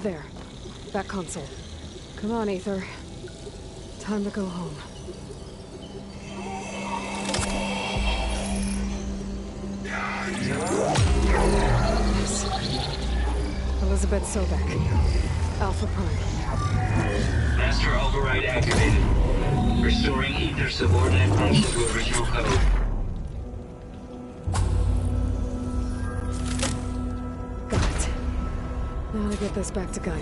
There. That console. Come on, Aether. Time to go home. Yes. Elizabeth Sobek. Alpha Prime. Master override activated. Restoring Aether subordinate function to original code. Got it. Now to get this back to Gaia.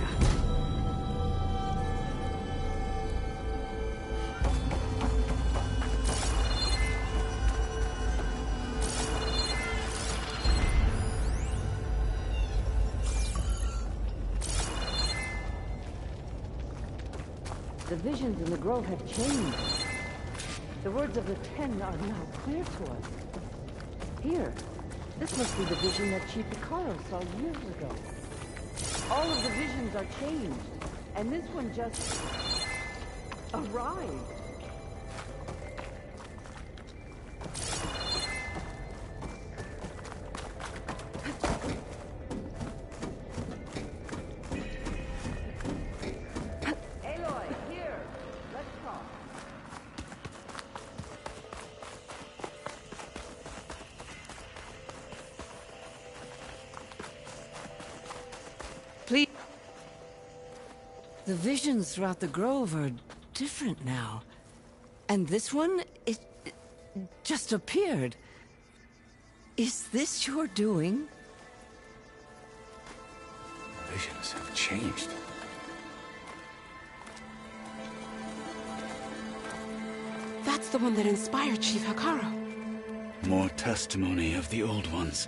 The visions in the grove have changed. The words of the Ten are now clear to us. Here, this must be the vision that Chief Hekarro saw years ago. All of the visions are changed, and this one just arrived. The visions throughout the grove are different now. And this one, it just appeared. Is this your doing? Visions have changed. That's the one that inspired Chief Hekarro. More testimony of the old ones.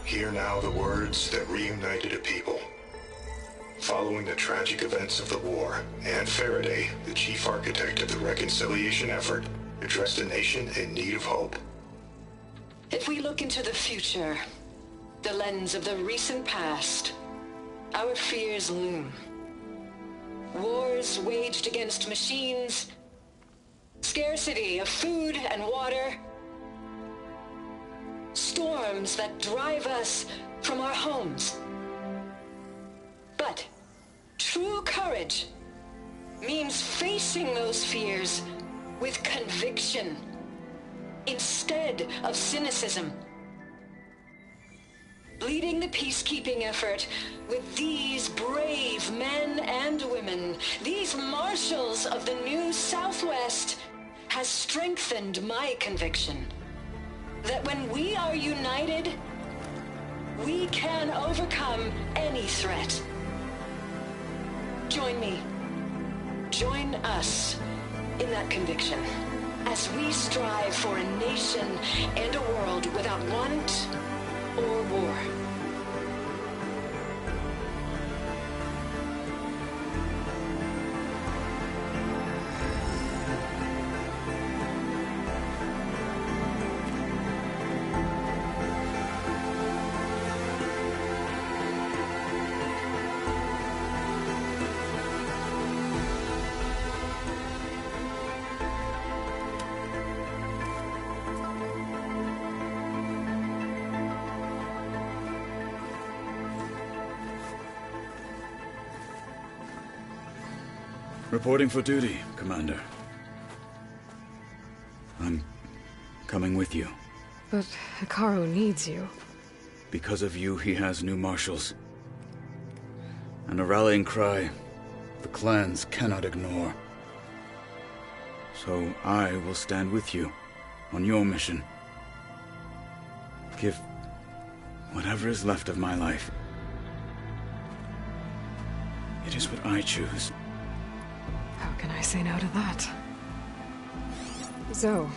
Hear now the words that reunited a people. Following the tragic events of the war, Anne Faraday, the chief architect of the reconciliation effort, addressed a nation in need of hope. If we look into the future, the lens of the recent past, our fears loom. Wars waged against machines, scarcity of food and water, storms that drive us from our homes. But true courage means facing those fears with conviction instead of cynicism. Leading the peacekeeping effort with these brave men and women, these marshals of the new Southwest, has strengthened my conviction that when we are united, we can overcome any threat. Join me. Join us in that conviction as we strive for a nation and a world without want or war. Reporting for duty, Commander. I'm coming with you. But Hekarro needs you. Because of you, he has new marshals. And a rallying cry the clans cannot ignore. So I will stand with you on your mission. Give whatever is left of my life. It is what I choose. How can I say no to that? Zoe,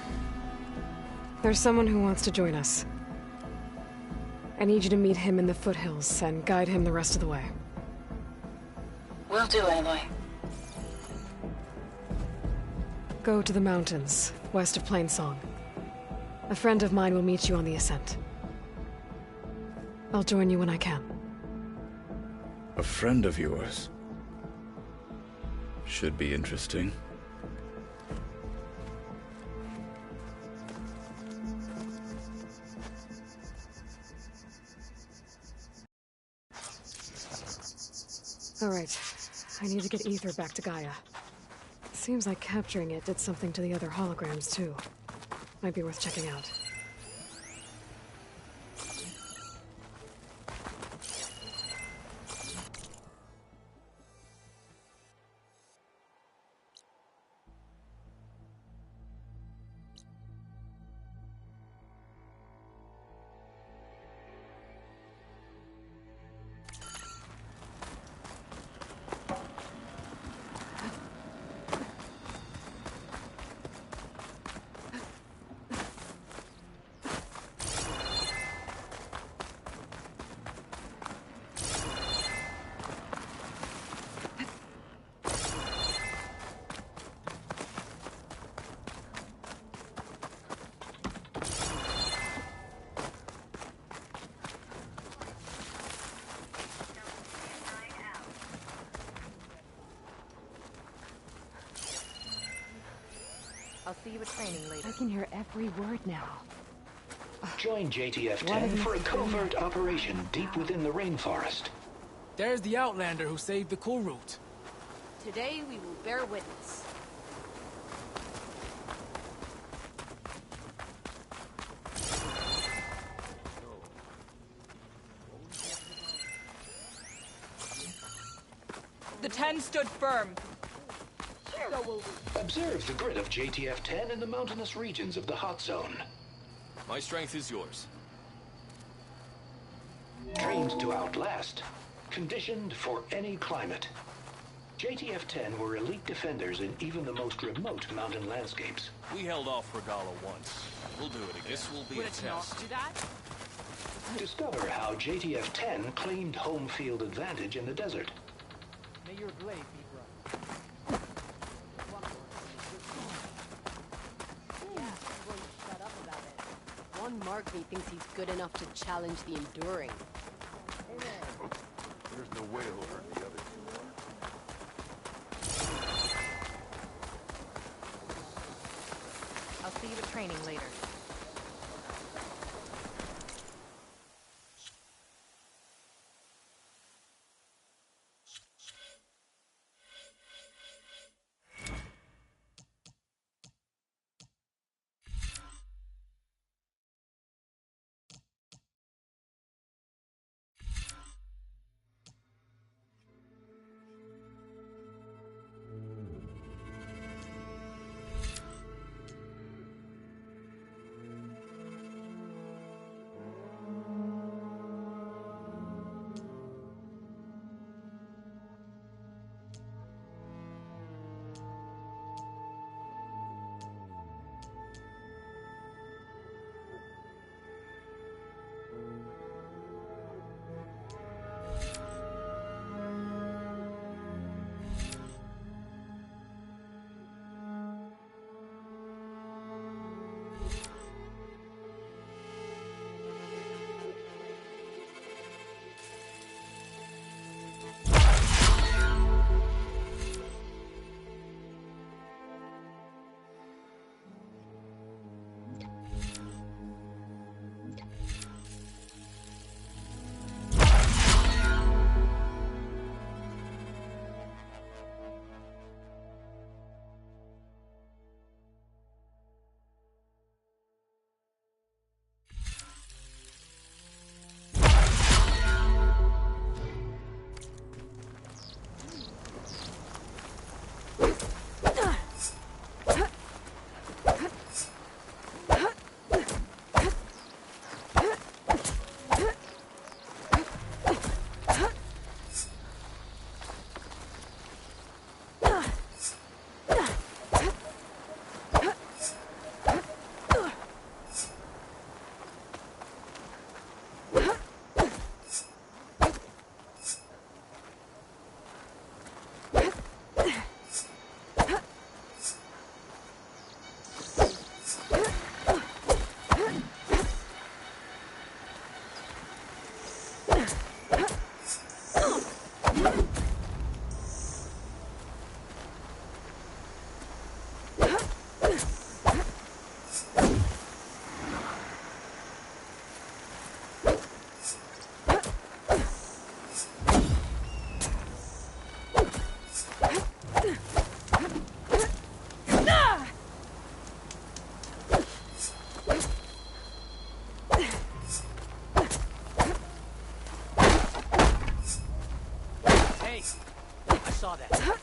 there's someone who wants to join us. I need you to meet him in the foothills and guide him the rest of the way. Will do, Aloy. Go to the mountains, west of Plainsong. A friend of mine will meet you on the ascent. I'll join you when I can. A friend of yours? Should be interesting. Alright, I need to get Ether back to Gaia. Seems like capturing it did something to the other holograms, too. Might be worth checking out. I'll see you at training later. I can hear every word now. Join JTF-10 for a covert operation deep within the rainforest. There's the Outlander who saved the Kulrut. Today we will bear witness. The 10 stood firm. Observe the grid of JTF-10 in the mountainous regions of the hot zone. My strength is yours. Trained to outlast, conditioned for any climate. JTF-10 were elite defenders in even the most remote mountain landscapes. We held off Regala once. We'll do it again. This will be Would a it not test. do that? Discover how JTF-10 claimed home field advantage in the desert. May your blade be bright. Shut up about it. One Markby thinks he's good enough to challenge the Enduring. There's no way he'll hurt the other two. I'll see you at training later. Hey, I saw that.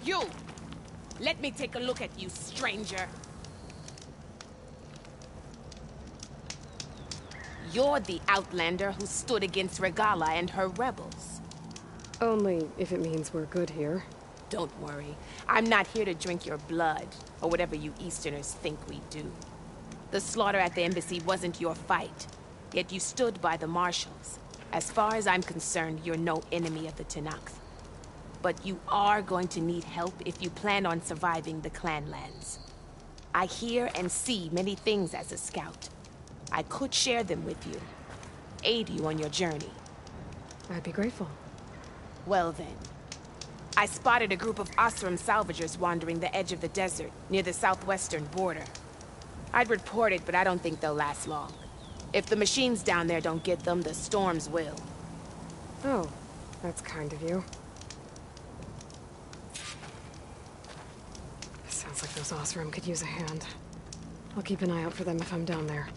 You! Let me take a look at you, stranger. You're the Outlander who stood against Regalla and her rebels. Only if it means we're good here. Don't worry. I'm not here to drink your blood, or whatever you Easterners think we do. The slaughter at the embassy wasn't your fight, yet you stood by the Marshals. As far as I'm concerned, you're no enemy of the Tenakth. But you are going to need help if you plan on surviving the Clanlands. I hear and see many things as a scout. I could share them with you, aid you on your journey. I'd be grateful. Well then. I spotted a group of Osram salvagers wandering the edge of the desert, near the southwestern border. I'd report it, but I don't think they'll last long. If the machines down there don't get them, the storms will. Oh, that's kind of you. Sounds like those Osram could use a hand. I'll keep an eye out for them if I'm down there.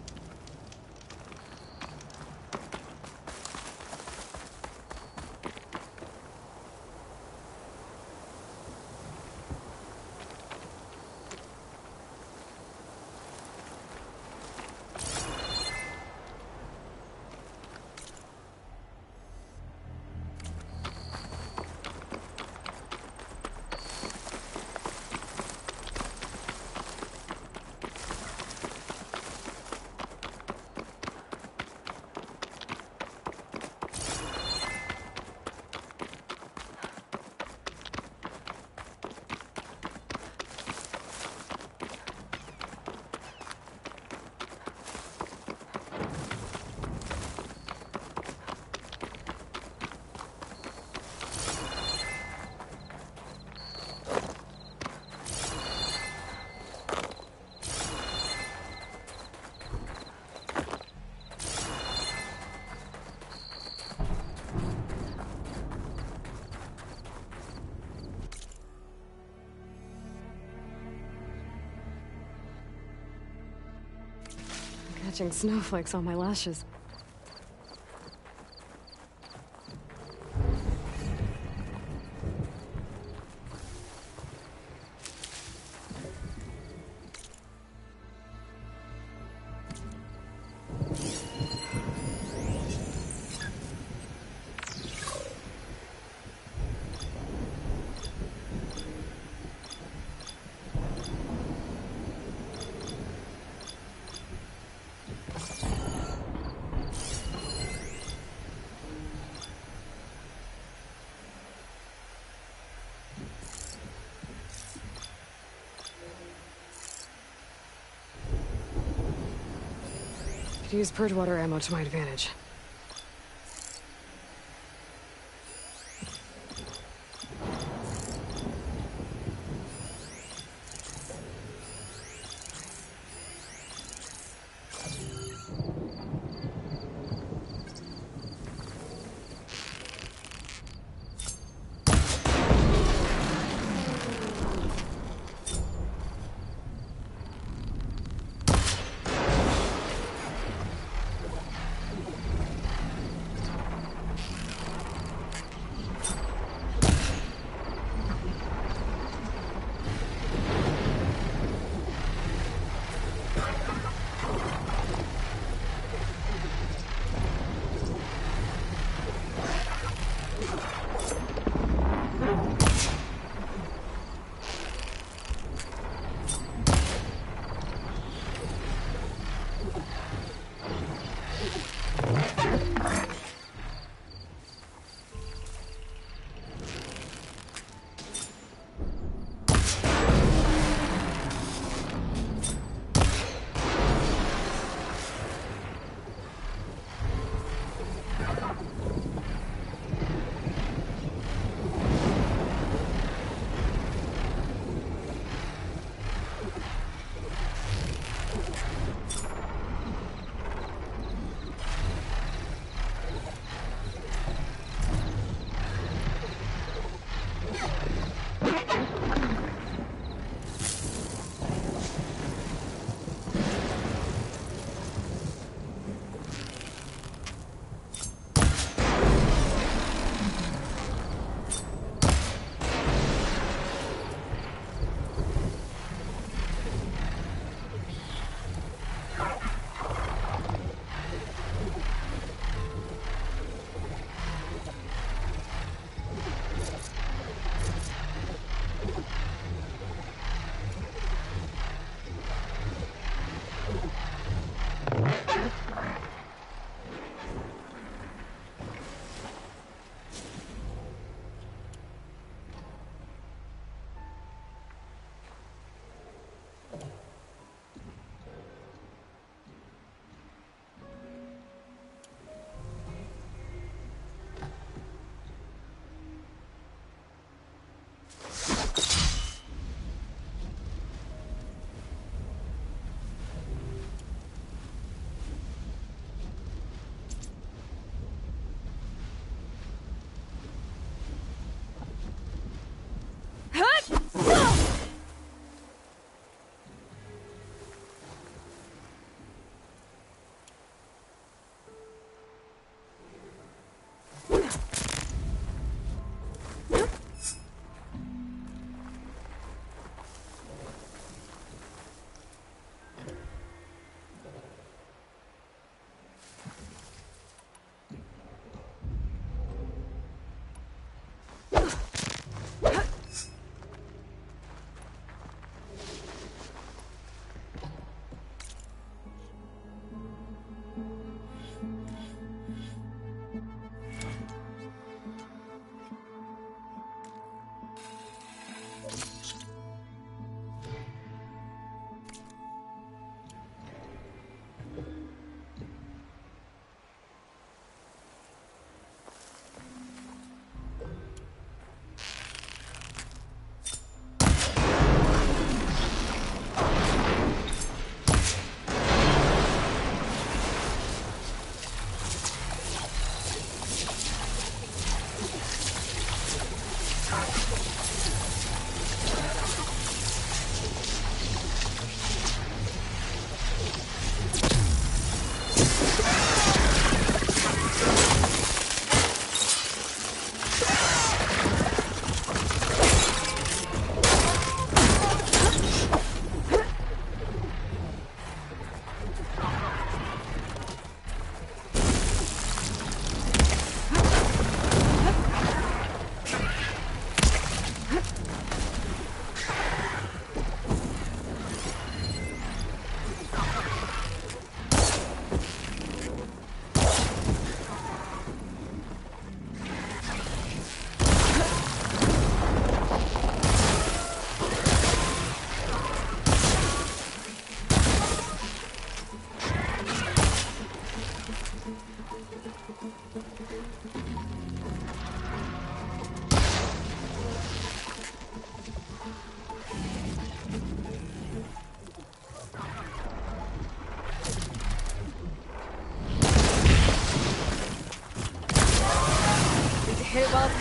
Catching snowflakes on my lashes. could use purge water ammo to my advantage.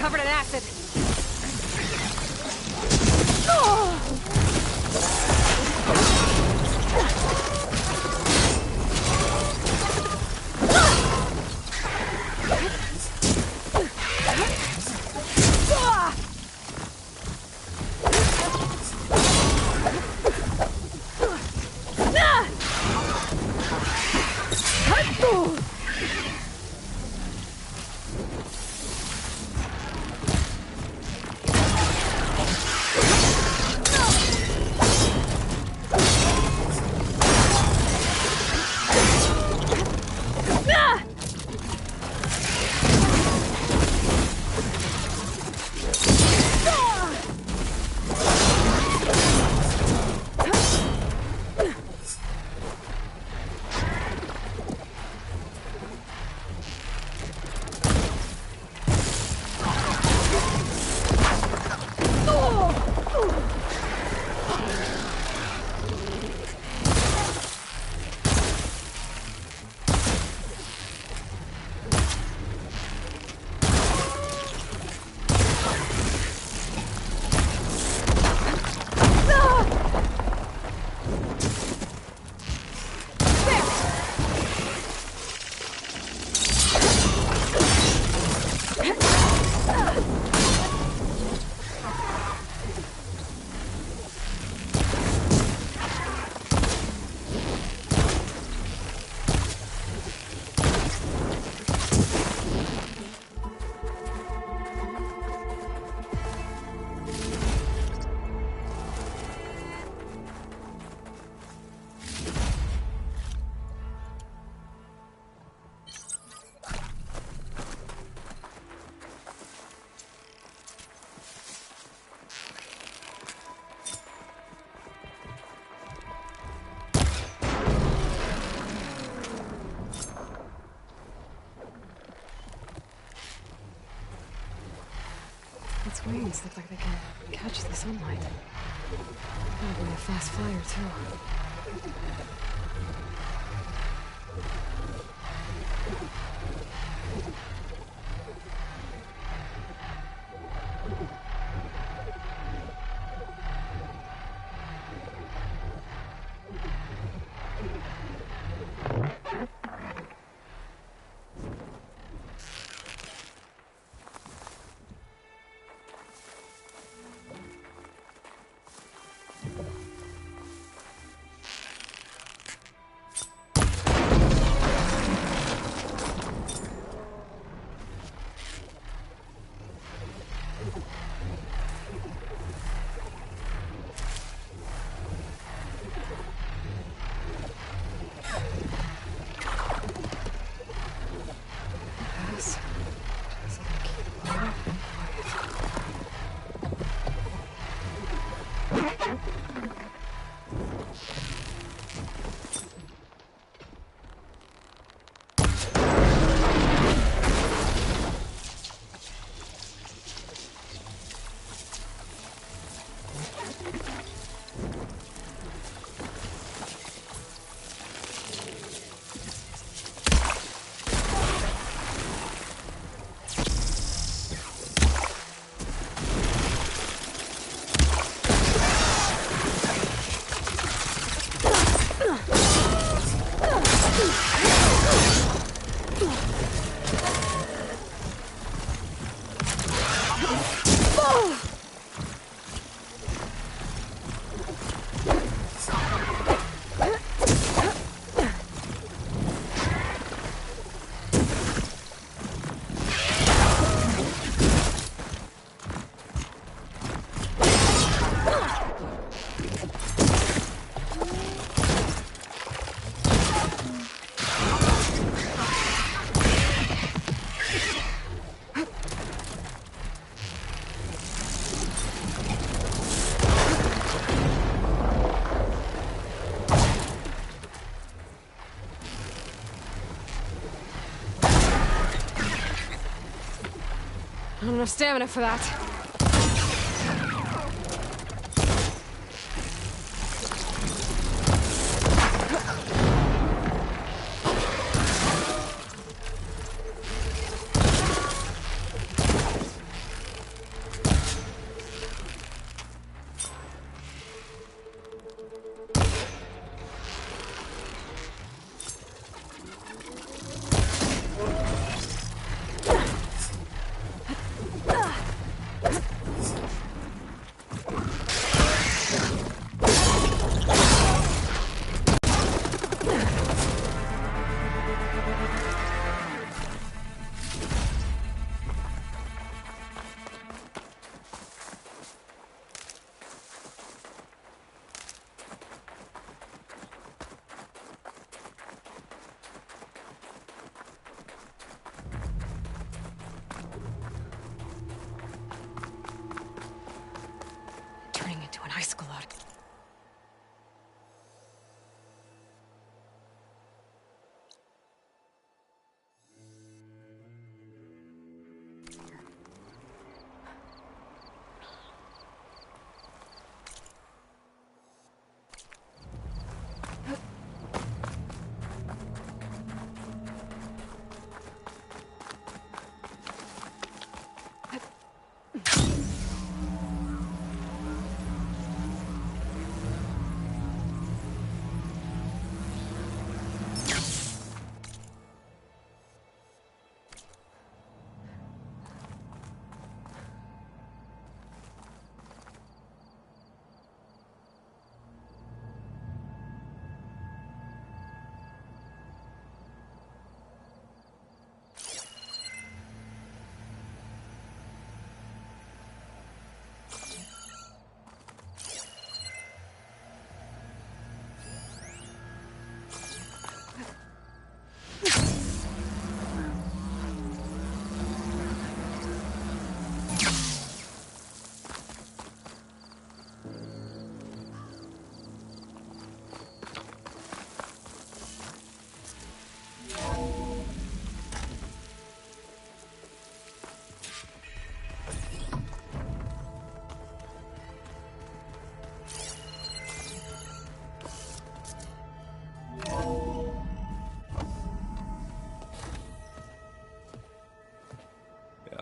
covered in acid. Its wings look like they can catch the sunlight. Probably a fast flyer, too. I don't have stamina for that.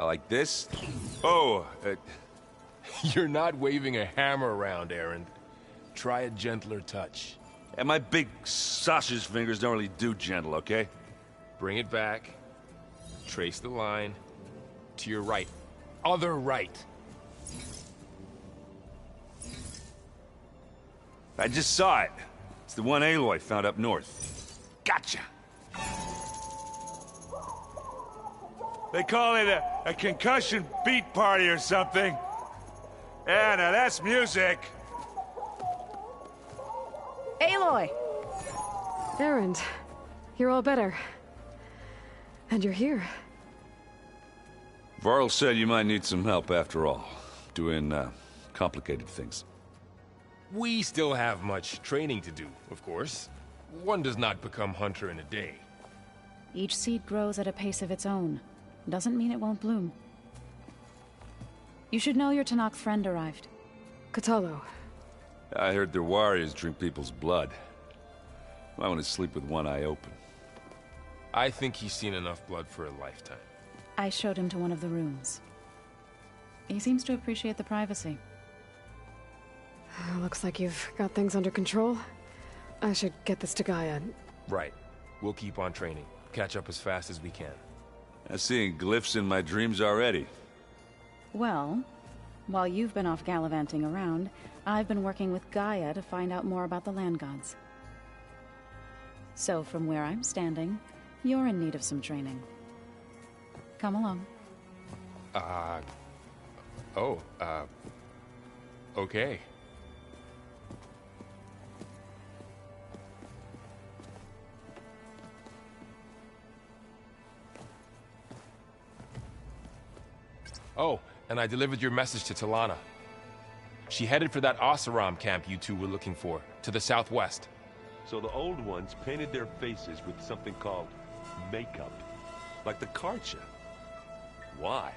like this. Oh, You're not waving a hammer around, Erend. Try a gentler touch. and my big sausage fingers don't really do gentle, okay? Bring it back. Trace the line. To your right. Other right. I just saw it. It's the one Aloy found up north. Gotcha! They call it a concussion beat party or something. Yeah, now that's music. Aloy! Erend, you're all better. And you're here. Varl said you might need some help after all. Doing, complicated things. We still have much training to do, of course. One does not become hunter in a day. Each seed grows at a pace of its own. Doesn't mean it won't bloom. You should know your Tenakth friend arrived. Kotallo. I heard their warriors drink people's blood. I want to sleep with one eye open. I think he's seen enough blood for a lifetime. I showed him to one of the rooms. He seems to appreciate the privacy. Looks like you've got things under control. I should get this to Gaia. Right. We'll keep on training. Catch up as fast as we can. I'm seeing glyphs in my dreams already. Well, while you've been off gallivanting around, I've been working with Gaia to find out more about the land gods. So from where I'm standing, you're in need of some training. Come along. Okay. Oh, and I delivered your message to Talana. She headed for that Oseram camp you two were looking for, to the southwest. So the old ones painted their faces with something called makeup. Like the Karcha. Why?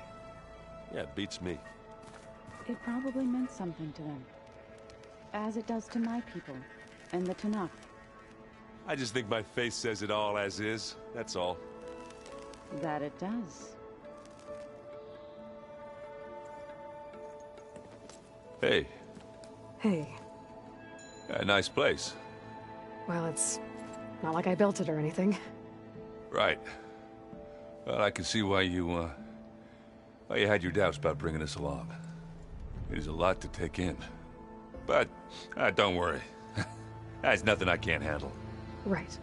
Yeah, it beats me. It probably meant something to them. As it does to my people, and the Tenakth. I just think my face says it all as is, that's all. That it does. Hey. Hey. A nice place. Well, it's not like I built it or anything. Right. Well, I can see why you had your doubts about bringing us along. It is a lot to take in. But, don't worry. That's nothing I can't handle. Right.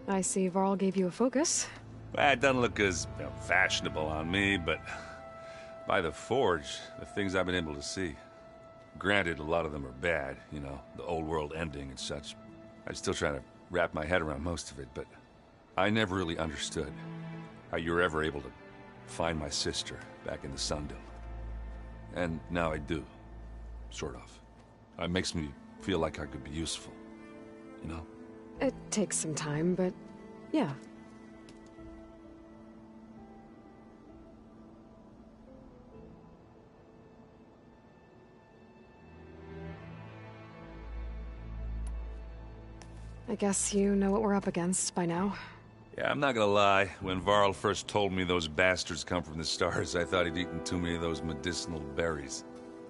I see Varl gave you a focus. Well, it doesn't look as fashionable on me, but by the Forge, the things I've been able to see. Granted, a lot of them are bad, you know, the old world ending and such. I'm still trying to wrap my head around most of it, but I never really understood how you were ever able to find my sister back in the Sundom. And now I do. Sort of. It makes me feel like I could be useful. You know? It takes some time, but yeah. I guess you know what we're up against by now. Yeah, I'm not gonna lie. When Varl first told me those bastards come from the stars, I thought he'd eaten too many of those medicinal berries.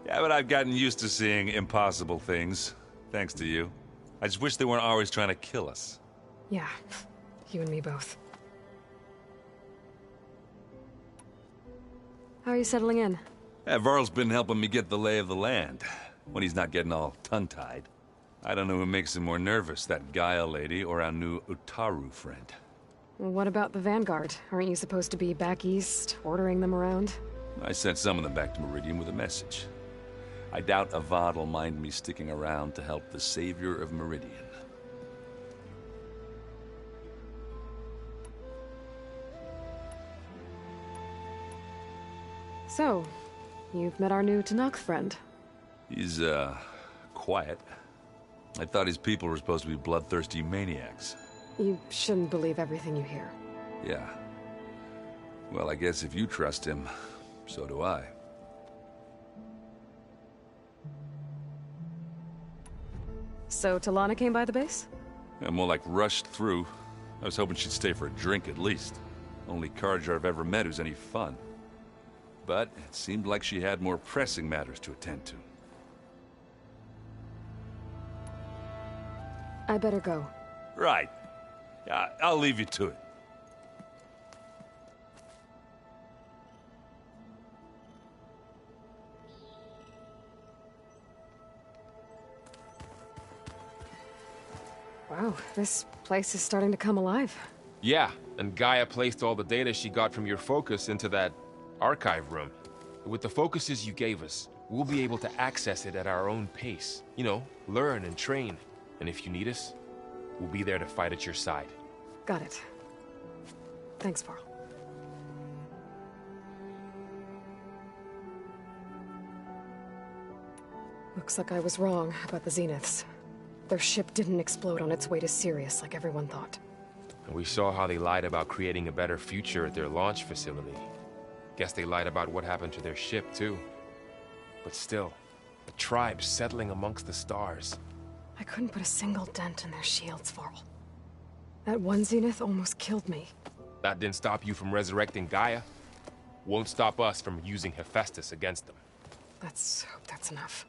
Yeah, but I've gotten used to seeing impossible things, thanks to you. I just wish they weren't always trying to kill us. Yeah, you and me both. How are you settling in? Yeah, Varl's been helping me get the lay of the land, when he's not getting all tongue-tied. I don't know who makes him more nervous, that Gaia lady or our new Utaru friend. Well, what about the Vanguard? Aren't you supposed to be back east, ordering them around? I sent some of them back to Meridian with a message. I doubt Avad will mind me sticking around to help the savior of Meridian. So, you've met our new Tenakth friend. He's, quiet. I thought his people were supposed to be bloodthirsty maniacs. You shouldn't believe everything you hear. Yeah. Well, I guess if you trust him, so do I. So Talana came by the base? Yeah, more like rushed through. I was hoping she'd stay for a drink at least. Only Carja I've ever met who's any fun. But it seemed like she had more pressing matters to attend to. I better go. Right. I'll leave you to it. Wow, this place is starting to come alive. Yeah, and Gaia placed all the data she got from your focus into that archive room. With the focuses you gave us, we'll be able to access it at our own pace. You know, learn and train. And if you need us, we'll be there to fight at your side. Got it. Thanks, Varl. Looks like I was wrong about the Zeniths. Their ship didn't explode on its way to Sirius like everyone thought. And we saw how they lied about creating a better future at their launch facility. Guess they lied about what happened to their ship, too. But still, a tribe settling amongst the stars. I couldn't put a single dent in their shields, Varl. That one Zenith almost killed me. That didn't stop you from resurrecting Gaia. Won't stop us from using Hephaestus against them. Let's hope that's enough.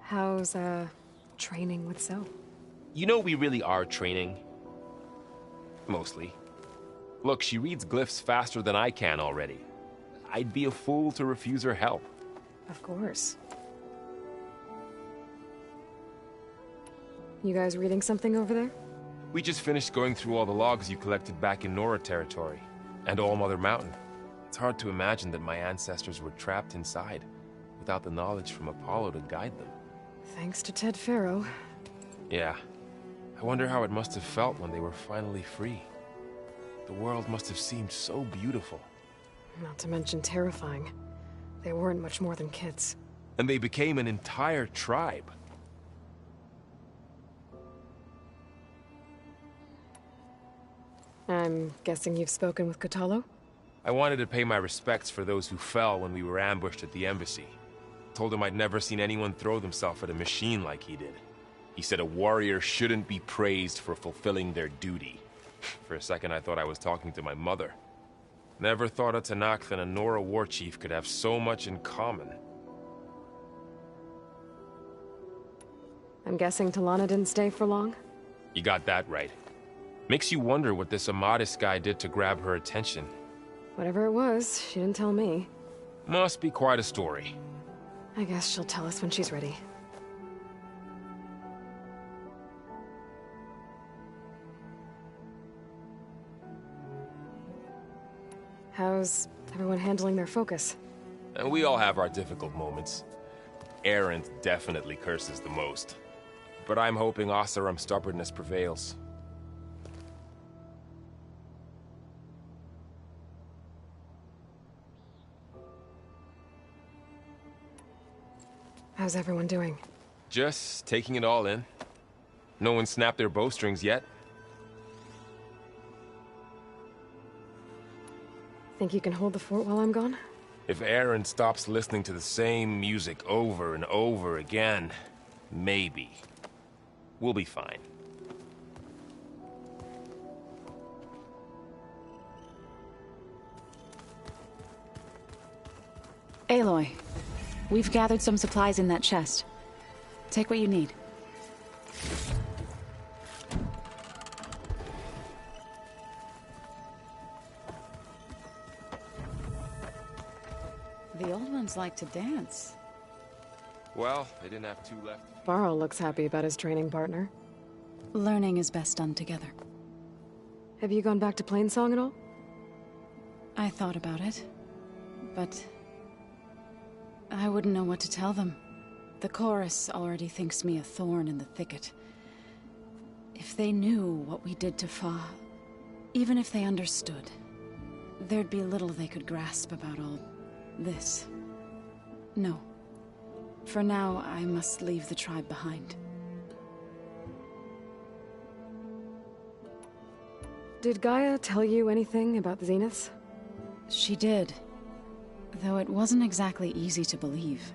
How's, training with Zoe? You know we really are training. Mostly. Look, she reads glyphs faster than I can already. I'd be a fool to refuse her help. Of course. You guys reading something over there? We just finished going through all the logs you collected back in Nora territory, and All Mother Mountain. It's hard to imagine that my ancestors were trapped inside, without the knowledge from Apollo to guide them. Thanks to Ted Faro. Yeah. I wonder how it must have felt when they were finally free. The world must have seemed so beautiful. Not to mention terrifying. They weren't much more than kids. And they became an entire tribe. I'm guessing you've spoken with Kotallo? I wanted to pay my respects for those who fell when we were ambushed at the embassy. Told him I'd never seen anyone throw themselves at a machine like he did. He said a warrior shouldn't be praised for fulfilling their duty. For a second I thought I was talking to my mother. Never thought a Tenakth and a Nora war chief could have so much in common. I'm guessing T'Lana didn't stay for long? You got that right. Makes you wonder what this Amadis guy did to grab her attention. Whatever it was, she didn't tell me. Must be quite a story. I guess she'll tell us when she's ready. How's everyone handling their focus? And we all have our difficult moments. Erend definitely curses the most. But I'm hoping Oseram's stubbornness prevails. How's everyone doing? Just taking it all in. No one snapped their bowstrings yet. Think you can hold the fort while I'm gone? If Erend stops listening to the same music over and over again, maybe. We'll be fine. Aloy, we've gathered some supplies in that chest. Take what you need. The old ones like to dance. Well, they didn't have two left. Varl looks happy about his training partner. Learning is best done together. Have you gone back to Plainsong at all? I thought about it, but I wouldn't know what to tell them. The chorus already thinks me a thorn in the thicket. If they knew what we did to Fa, even if they understood, there'd be little they could grasp about all this. No. For now, I must leave the tribe behind. Did Gaia tell you anything about the Zeniths? She did. Though it wasn't exactly easy to believe.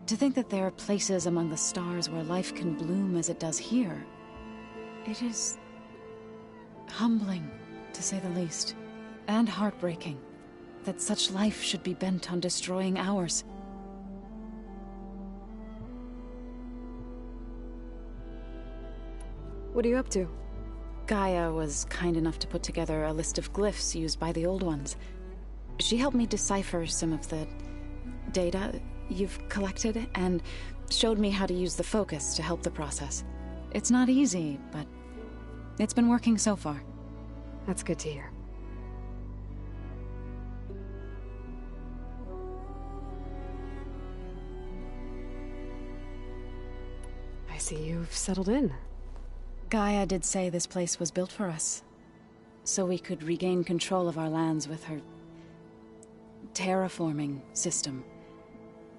To think that there are places among the stars where life can bloom as it does here. It is humbling, to say the least. And heartbreaking. That such life should be bent on destroying ours. What are you up to? Gaia was kind enough to put together a list of glyphs used by the Old Ones. She helped me decipher some of the data you've collected, and showed me how to use the focus to help the process. It's not easy, but it's been working so far. That's good to hear. I see you've settled in. Gaia did say this place was built for us, so we could regain control of our lands with her terraforming system.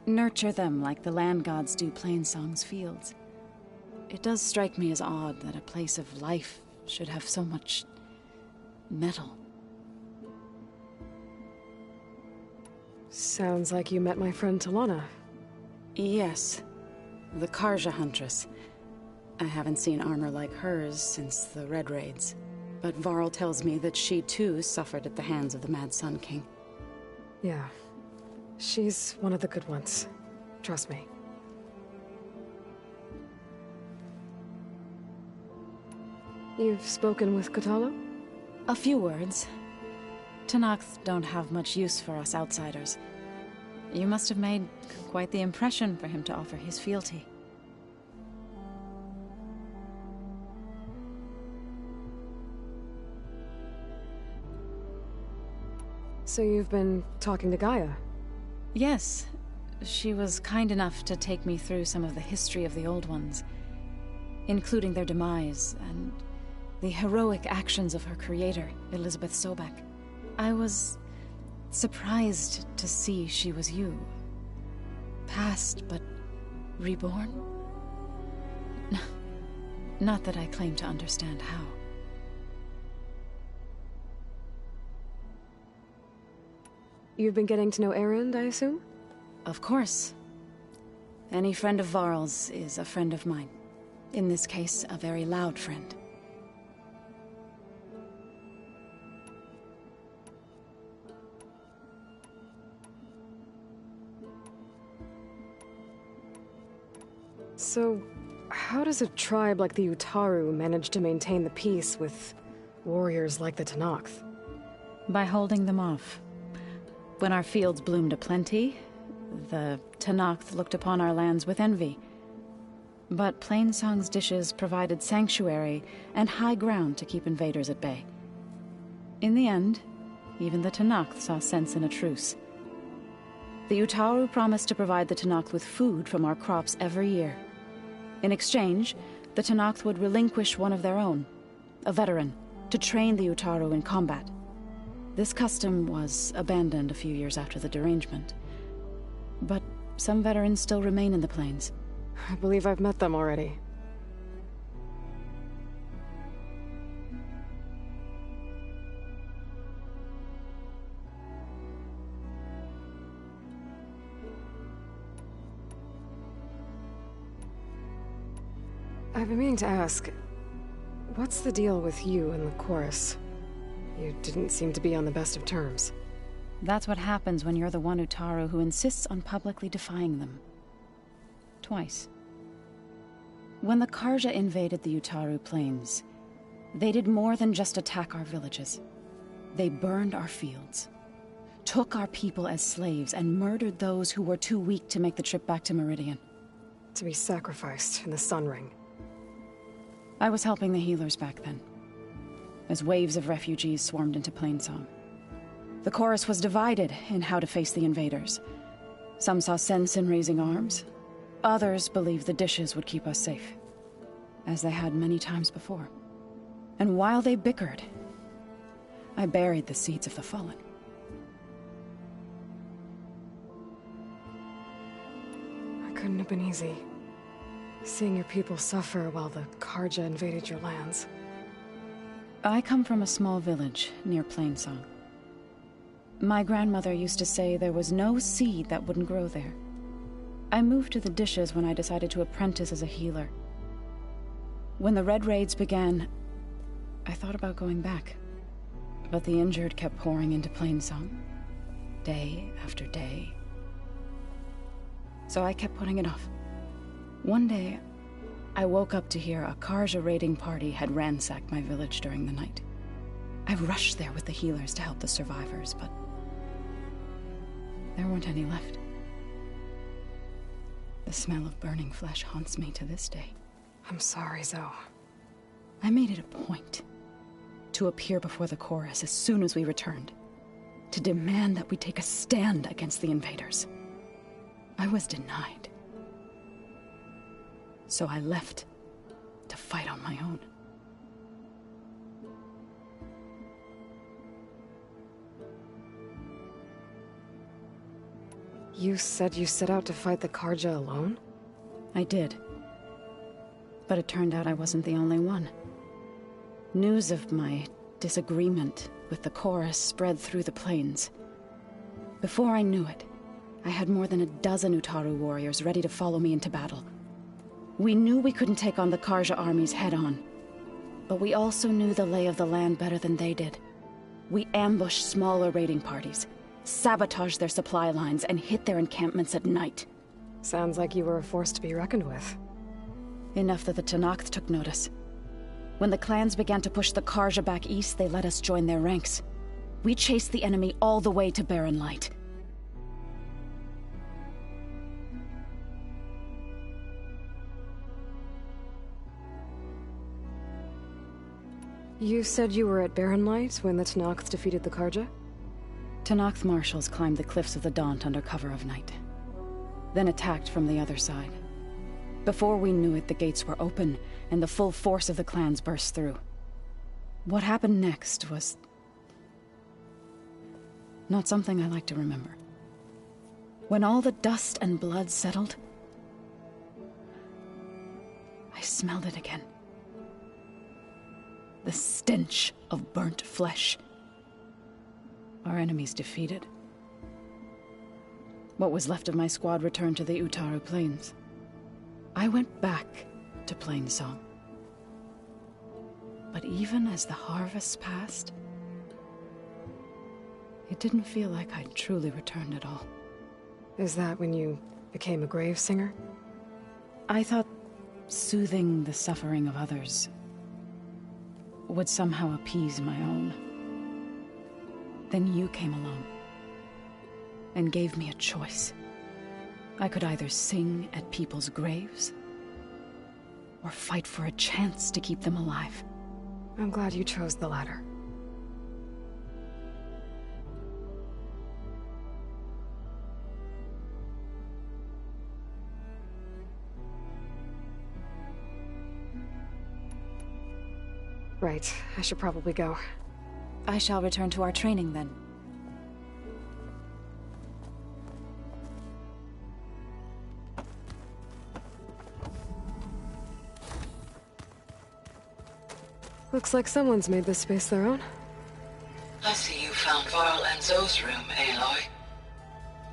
Nurture them like the land gods do Plainsong's fields. It does strike me as odd that a place of life should have so much metal. Sounds like you met my friend Talana. Yes, the Karja Huntress. I haven't seen armor like hers since the Red Raids, but Varl tells me that she too suffered at the hands of the Mad Sun King. Yeah. She's one of the good ones. Trust me. You've spoken with Kotallo? A few words. Tenakth don't have much use for us outsiders. You must have made quite the impression for him to offer his fealty. So you've been talking to Gaia? Yes. She was kind enough to take me through some of the history of the Old Ones, including their demise and the heroic actions of her creator, Elizabeth Sobek. I was surprised to see she was you. Past, but reborn? Not that I claim to understand how. You've been getting to know Erend, I assume? Of course. Any friend of Varl's is a friend of mine. In this case, a very loud friend. So, how does a tribe like the Utaru manage to maintain the peace with warriors like the Tenakth? By holding them off. When our fields bloomed aplenty, the Tenakth looked upon our lands with envy. But Plainsong's dishes provided sanctuary and high ground to keep invaders at bay. In the end, even the Tenakth saw sense in a truce. The Utaru promised to provide the Tenakth with food from our crops every year. In exchange, the Tenakth would relinquish one of their own, a veteran, to train the Utaru in combat. This custom was abandoned a few years after the derangement. But some veterans still remain in the plains. I believe I've met them already. I've been meaning to ask, what's the deal with you and the chorus? You didn't seem to be on the best of terms. That's what happens when you're the one Utaru who insists on publicly defying them. Twice. When the Karja invaded the Utaru plains, they did more than just attack our villages. They burned our fields, took our people as slaves, and murdered those who were too weak to make the trip back to Meridian. To be sacrificed in the Sun Ring. I was helping the healers back then, as waves of refugees swarmed into Plainsong. The chorus was divided in how to face the invaders. Some saw sense in raising arms. Others believed the dishes would keep us safe, as they had many times before. And while they bickered, I buried the seeds of the fallen. It couldn't have been easy. Seeing your people suffer while the Karja invaded your lands. I come from a small village near Plainsong. My grandmother used to say there was no seed that wouldn't grow there. I moved to the Dishes when I decided to apprentice as a healer. When the Red Raids began, I thought about going back. But the injured kept pouring into Plainsong, day after day. So I kept putting it off. One day, I woke up to hear a Carja raiding party had ransacked my village during the night. I rushed there with the healers to help the survivors, but there weren't any left. The smell of burning flesh haunts me to this day. I'm sorry, Zoe. I made it a point to appear before the chorus as soon as we returned, to demand that we take a stand against the invaders. I was denied. So I left to fight on my own. You said you set out to fight the Carja alone? I did. But it turned out I wasn't the only one. News of my disagreement with the chorus spread through the plains. Before I knew it, I had more than a dozen Utaru warriors ready to follow me into battle. We knew we couldn't take on the Carja armies head-on, but we also knew the lay of the land better than they did. We ambushed smaller raiding parties, sabotaged their supply lines, and hit their encampments at night. Sounds like you were a force to be reckoned with. Enough that the Tenakth took notice. When the clans began to push the Carja back east, they let us join their ranks. We chased the enemy all the way to Barren Light. You said you were at Barren Light when the Tenakth defeated the Carja? Tenakth marshals climbed the cliffs of the Daunt under cover of night, then attacked from the other side. Before we knew it, the gates were open, and the full force of the clans burst through. What happened next was not something I like to remember. When all the dust and blood settled, I smelled it again. The stench of burnt flesh. Our enemies defeated. What was left of my squad returned to the Utaru Plains. I went back to Plainsong. But even as the harvests passed, it didn't feel like I'd truly returned at all. Is that when you became a grave singer? I thought soothing the suffering of others would somehow appease my own. Then you came along and gave me a choice. I could either sing at people's graves or fight for a chance to keep them alive. I'm glad you chose the latter. Right, I should probably go. I shall return to our training then. Looks like someone's made this space their own. I see you found Varl and Zoe's room, Aloy.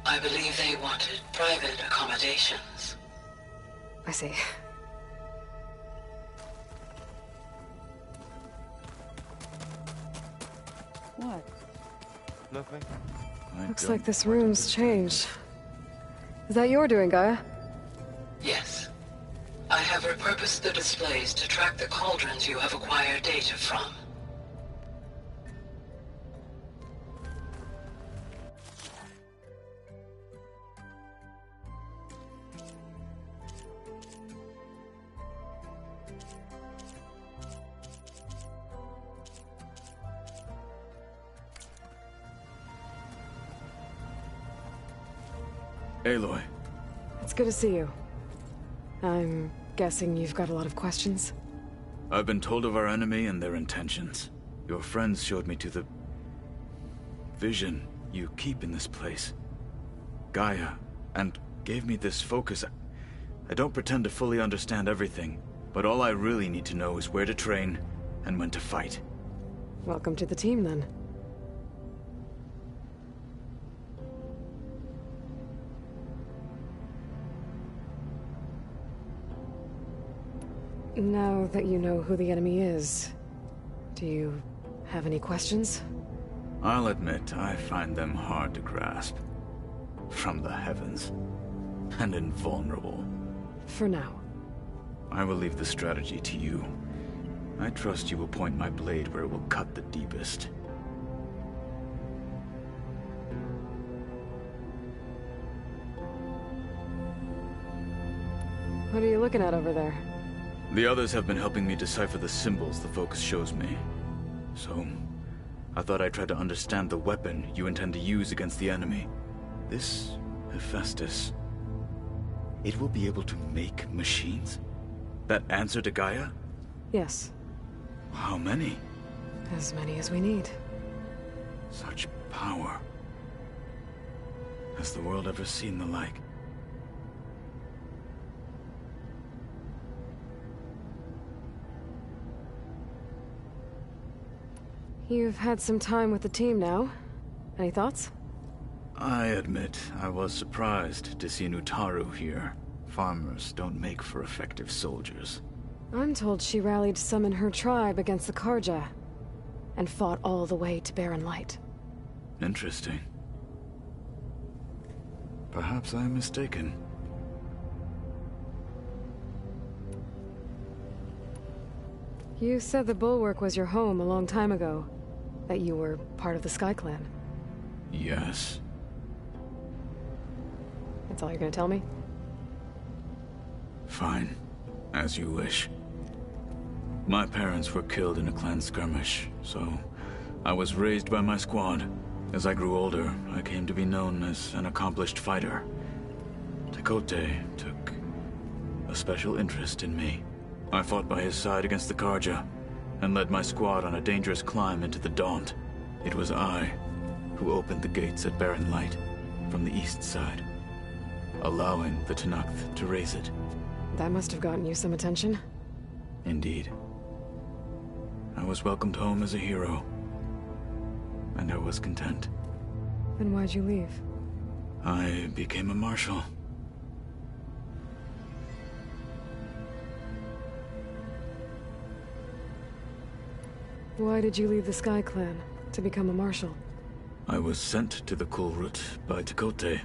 I believe they wanted private accommodations. I see. What? Nothing. Looks like this room's changed. Is that your doing, Gaia? Yes. I have repurposed the displays to track the cauldrons you have acquired data from. Aloy. It's good to see you. I'm guessing you've got a lot of questions? I've been told of our enemy and their intentions. Your friends showed me to the vision you keep in this place, Gaia, and gave me this focus. I don't pretend to fully understand everything, but all I really need to know is where to train and when to fight. Welcome to the team, then. Now that you know who the enemy is, do you have any questions? I'll admit, I find them hard to grasp. From the heavens. And invulnerable. For now. I will leave the strategy to you. I trust you will point my blade where it will cut the deepest. What are you looking at over there? The others have been helping me decipher the symbols the focus shows me. So, I thought I'd try to understand the weapon you intend to use against the enemy. This Hephaestus. It will be able to make machines? That answer to Gaia? Yes. How many? As many as we need. Such power. Has the world ever seen the like? You've had some time with the team now. Any thoughts? I admit, I was surprised to see an Utaru here. Farmers don't make for effective soldiers. I'm told she rallied some in her tribe against the Karja, and fought all the way to Barren Light. Interesting. Perhaps I'm mistaken. You said the Bulwark was your home a long time ago. That you were part of the Sky Clan. Yes. That's all you're gonna tell me? Fine. As you wish. My parents were killed in a clan skirmish, so I was raised by my squad. As I grew older, I came to be known as an accomplished fighter. Tekote took a special interest in me. I fought by his side against the Karja, and led my squad on a dangerous climb into the Daunt. It was I who opened the gates at Barren Light from the east side, allowing the Tenakth to raise it. That must have gotten you some attention. Indeed. I was welcomed home as a hero, and I was content. Then why'd you leave? I became a marshal. Why did you leave the Sky Clan to become a marshal? I was sent to the Kulrut by Tekote.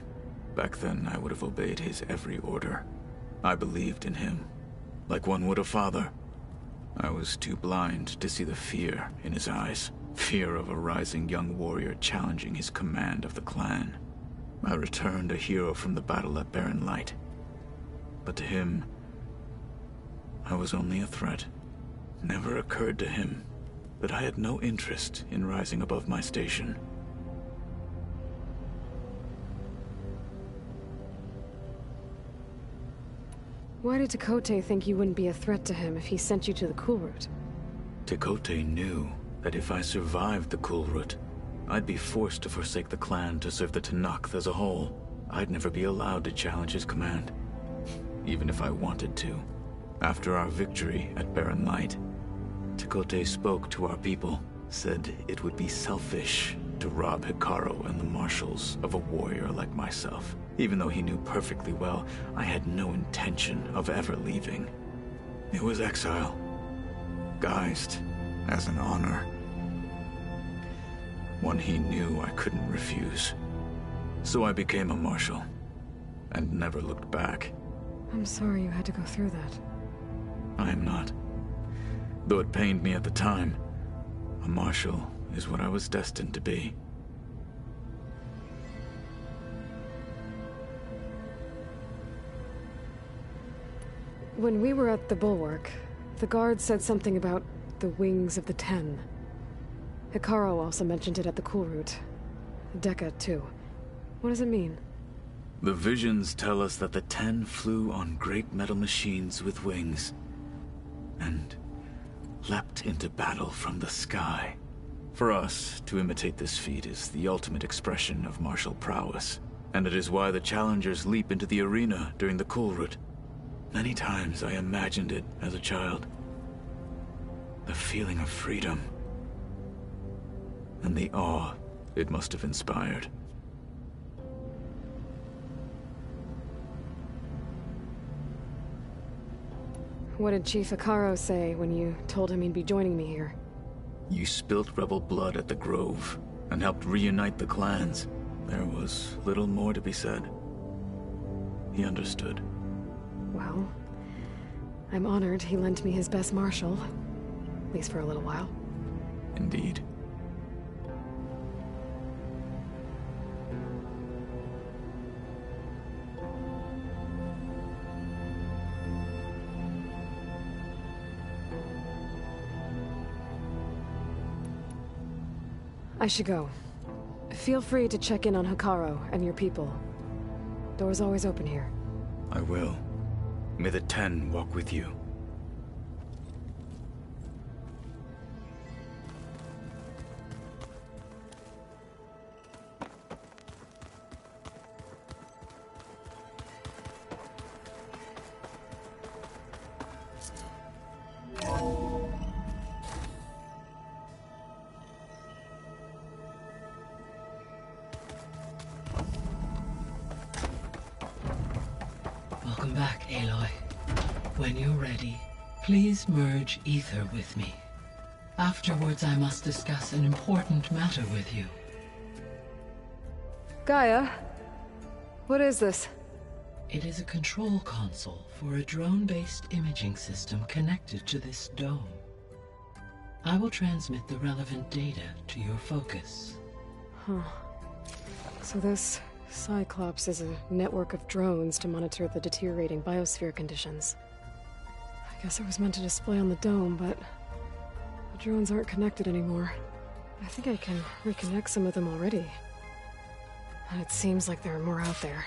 Back then, I would have obeyed his every order. I believed in him, like one would a father. I was too blind to see the fear in his eyes. Fear of a rising young warrior challenging his command of the clan. I returned a hero from the battle at Barren Light. But to him, I was only a threat. Never occurred to him that I had no interest in rising above my station. Why did Tekote think you wouldn't be a threat to him if he sent you to the Kulrut? Tekote knew that if I survived the Kulrut, I'd be forced to forsake the clan to serve the Tenakth as a whole. I'd never be allowed to challenge his command, even if I wanted to. After our victory at Barren Light, Tekote spoke to our people, said it would be selfish to rob Hekarro and the marshals of a warrior like myself, even though he knew perfectly well I had no intention of ever leaving. It was exile, guised as an honor. One he knew I couldn't refuse. So I became a marshal, and never looked back. I'm sorry you had to go through that. I am not. Though it pained me at the time, a marshal is what I was destined to be. When we were at the Bulwark, the guard said something about the Wings of the Ten. Hekarro also mentioned it at the Kulrut. Dekka, too. What does it mean? The visions tell us that the Ten flew on great metal machines with wings, and leapt into battle from the sky. For us, to imitate this feat is the ultimate expression of martial prowess, and it is why the challengers leap into the arena during the Kulrut. Many times I imagined it as a child. The feeling of freedom, and the awe it must have inspired. What did Chief Hekarro say when you told him he'd be joining me here? You spilt rebel blood at the Grove, and helped reunite the clans. There was little more to be said. He understood. Well, I'm honored he lent me his best marshal. At least for a little while. Indeed. I should go. Feel free to check in on Hekarro and your people. Door's always open here. I will. May the Ten walk with you. Welcome back, Aloy. When you're ready, please merge ether with me. Afterwards, I must discuss an important matter with you. Gaia? What is this? It is a control console for a drone-based imaging system connected to this dome. I will transmit the relevant data to your focus. Huh. So this Cyclops is a network of drones to monitor the deteriorating biosphere conditions. I guess it was meant to display on the dome, but the drones aren't connected anymore. I think I can reconnect some of them already. And it seems like there are more out there.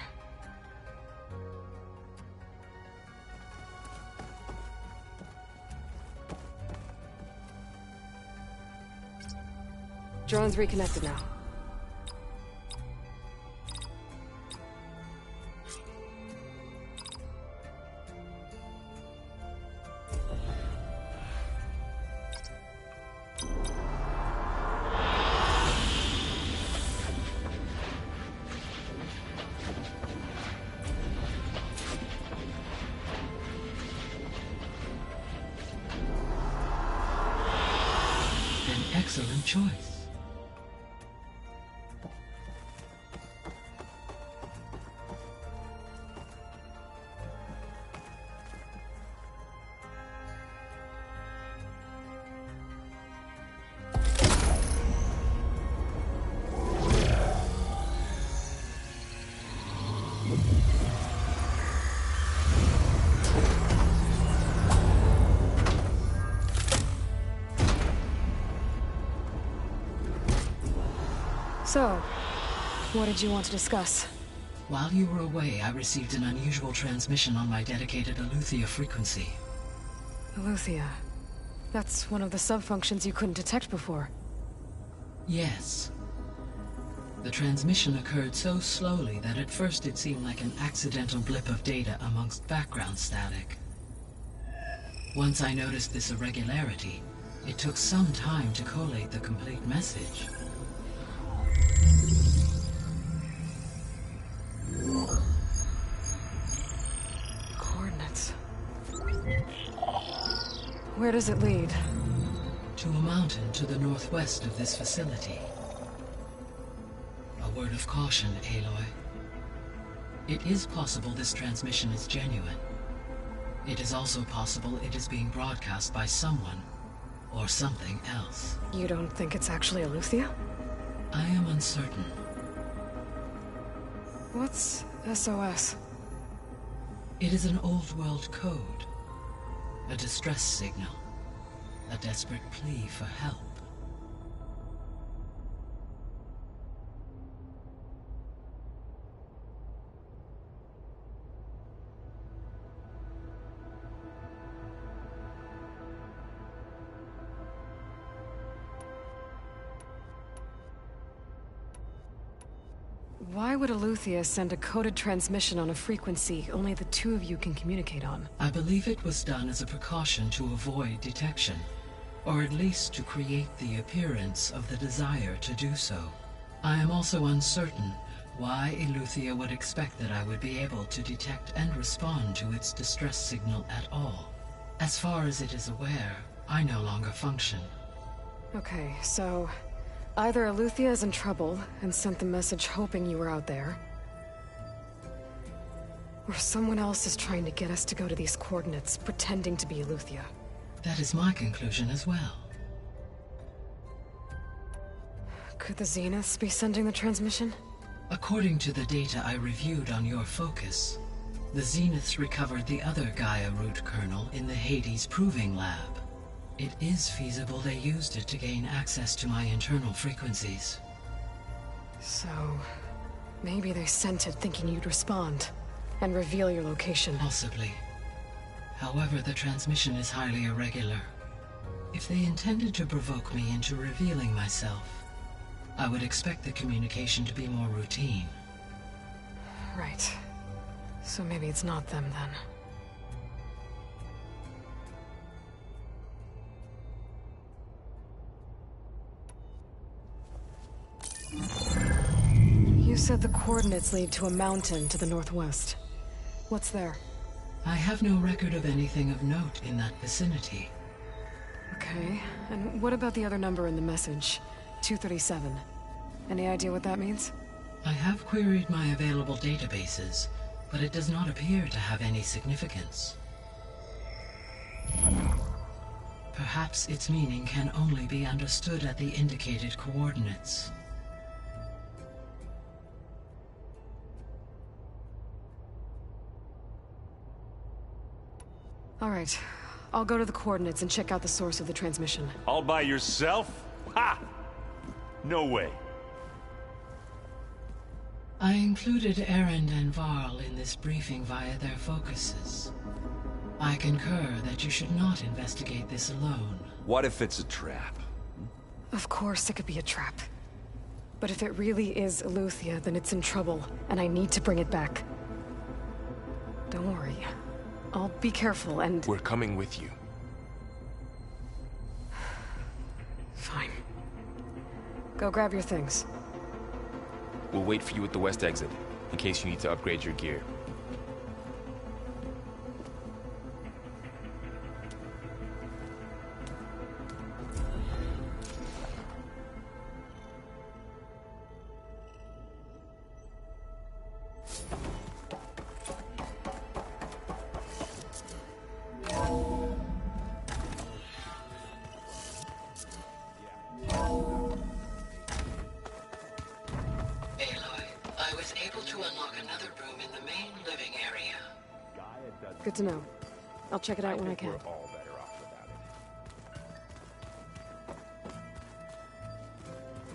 Drone's reconnected now. Excellent choice. So, what did you want to discuss? While you were away, I received an unusual transmission on my dedicated Aletheia frequency. Aletheia. That's one of the sub-functions you couldn't detect before. Yes. The transmission occurred so slowly that at first it seemed like an accidental blip of data amongst background static. Once I noticed this irregularity, it took some time to collate the complete message. Coordinates. Where does it lead? To a mountain to the northwest of this facility. A word of caution, Aloy. It is possible this transmission is genuine. It is also possible it is being broadcast by someone or something else. You don't think it's actually Aletheia? I am uncertain. What's SOS? It is an old world code. A distress signal. A desperate plea for help. Why would Aletheia send a coded transmission on a frequency only the two of you can communicate on? I believe it was done as a precaution to avoid detection. or at least to create the appearance of the desire to do so. I am also uncertain why Eleuthia would expect that I would be able to detect and respond to its distress signal at all. As far as it is aware, I no longer function. Okay, so either Eleuthia is in trouble and sent the message hoping you were out there, or someone else is trying to get us to go to these coordinates, pretending to be Eleuthia. That is my conclusion as well. Could the Zeniths be sending the transmission? According to the data I reviewed on your focus, the Zeniths recovered the other Gaia root kernel in the Hades Proving Lab. It is feasible they used it to gain access to my internal frequencies. So, maybe they sent it thinking you'd respond and reveal your location. Possibly. However, the transmission is highly irregular. If they intended to provoke me into revealing myself, I would expect the communication to be more routine. Right. So maybe it's not them then. You said the coordinates lead to a mountain to the northwest. What's there? I have no record of anything of note in that vicinity. Okay, and what about the other number in the message? 237. Any idea what that means? I have queried my available databases, but it does not appear to have any significance. Perhaps its meaning can only be understood at the indicated coordinates. All right. I'll go to the coordinates and check out the source of the transmission. All by yourself? Ha! No way. I included Erend and Varl in this briefing via their focuses. I concur that you should not investigate this alone. What if it's a trap? Of course it could be a trap. But if it really is Eleuthia, then it's in trouble, and I need to bring it back. Don't worry. I'll be careful and... We're coming with you. Fine. Go grab your things. We'll wait for you at the west exit, in case you need to upgrade your gear. Good to know. I'll check it out when I can. We're all better off without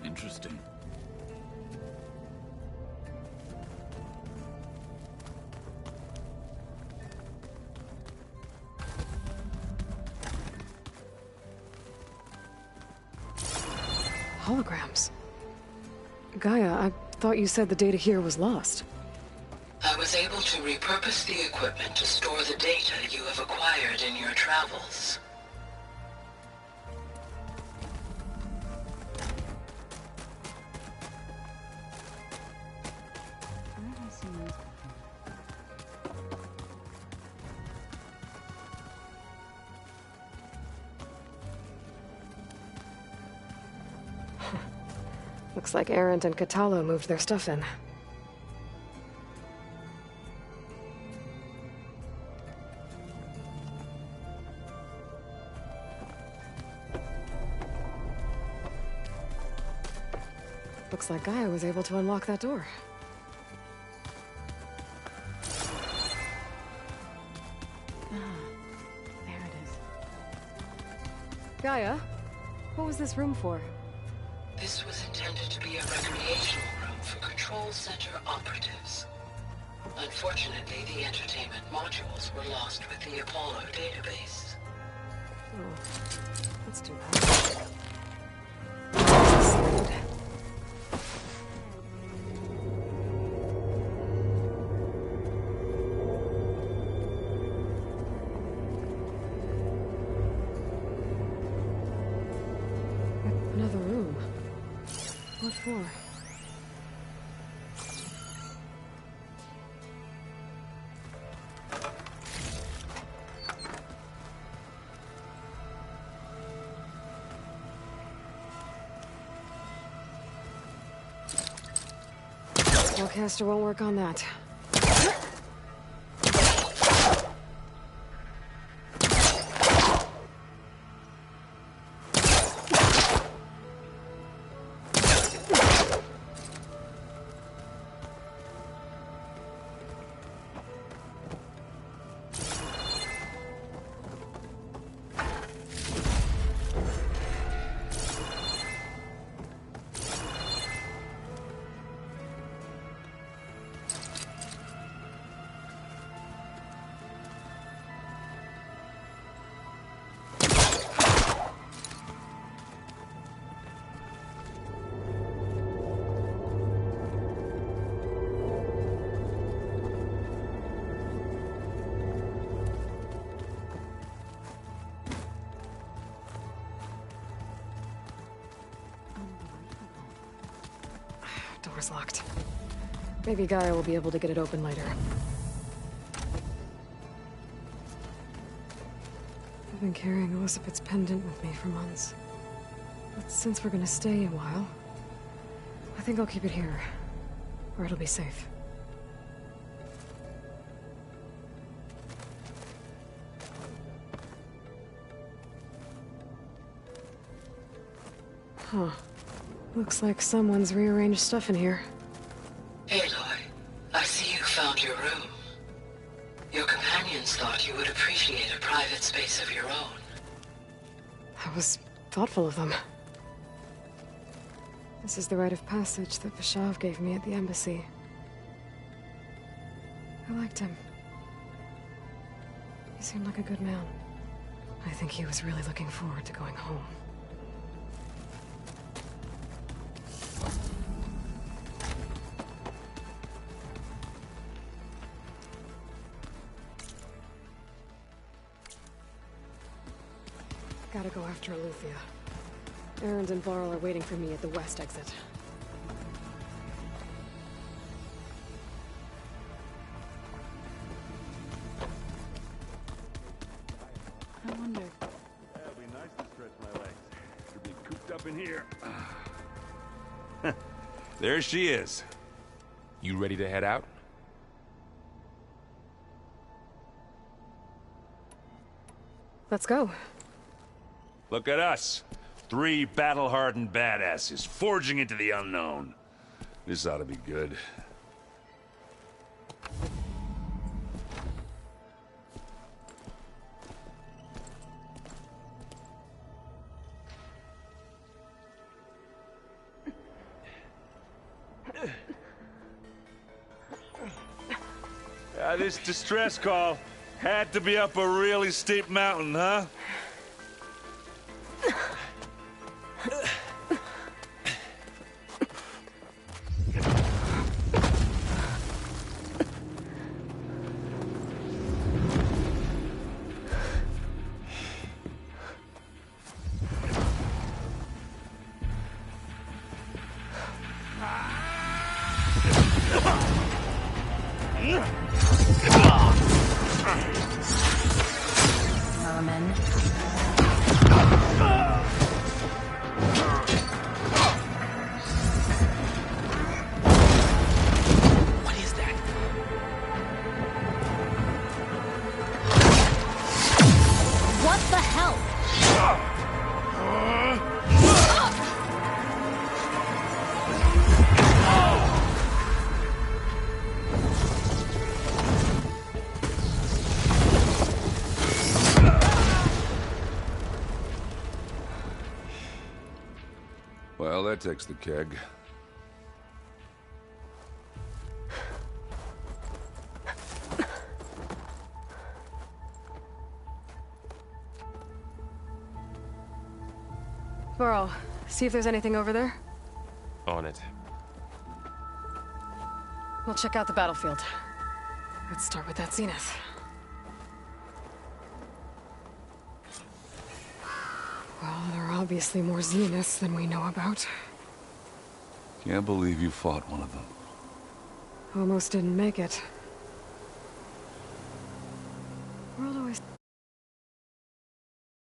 it. Interesting. Holograms. Gaia, I thought you said the data here was lost. I was able to repurpose the equipment to store the data you have acquired in your travels. Looks like Erend and Kotallo moved their stuff in. Looks like Gaia was able to unlock that door. There it is. Gaia, what was this room for? This was intended to be a recreational room for Control Center operatives. Unfortunately, the entertainment modules were lost with the Apollo database. Oh, that's too bad. Spellcaster won't work on that. Door's locked. Maybe Gaia will be able to get it open later. I've been carrying Elizabeth's pendant with me for months. But since we're gonna stay a while, I think I'll keep it here, where it'll be safe. Huh. Looks like someone's rearranged stuff in here. Aloy, I see you found your room. Your companions thought you would appreciate a private space of your own. That was thoughtful of them. This is the rite of passage that Vashav gave me at the embassy. I liked him. He seemed like a good man. I think he was really looking forward to going home. Gotta go after Eleuthia. Erend and Varl are waiting for me at the west exit. I wonder... It'll be nice to stretch my legs. After being cooped up in here. There she is. You ready to head out? Let's go. Look at us. 3 battle-hardened badasses forging into the unknown. This ought to be good. This distress call had to be up a really steep mountain, huh? Well, that takes the keg. Varl, see if there's anything over there. On it. We'll check out the battlefield. Let's start with that zenith. Well, there are obviously more zeniths than we know about. Can't believe you fought one of them. Almost didn't make it. World always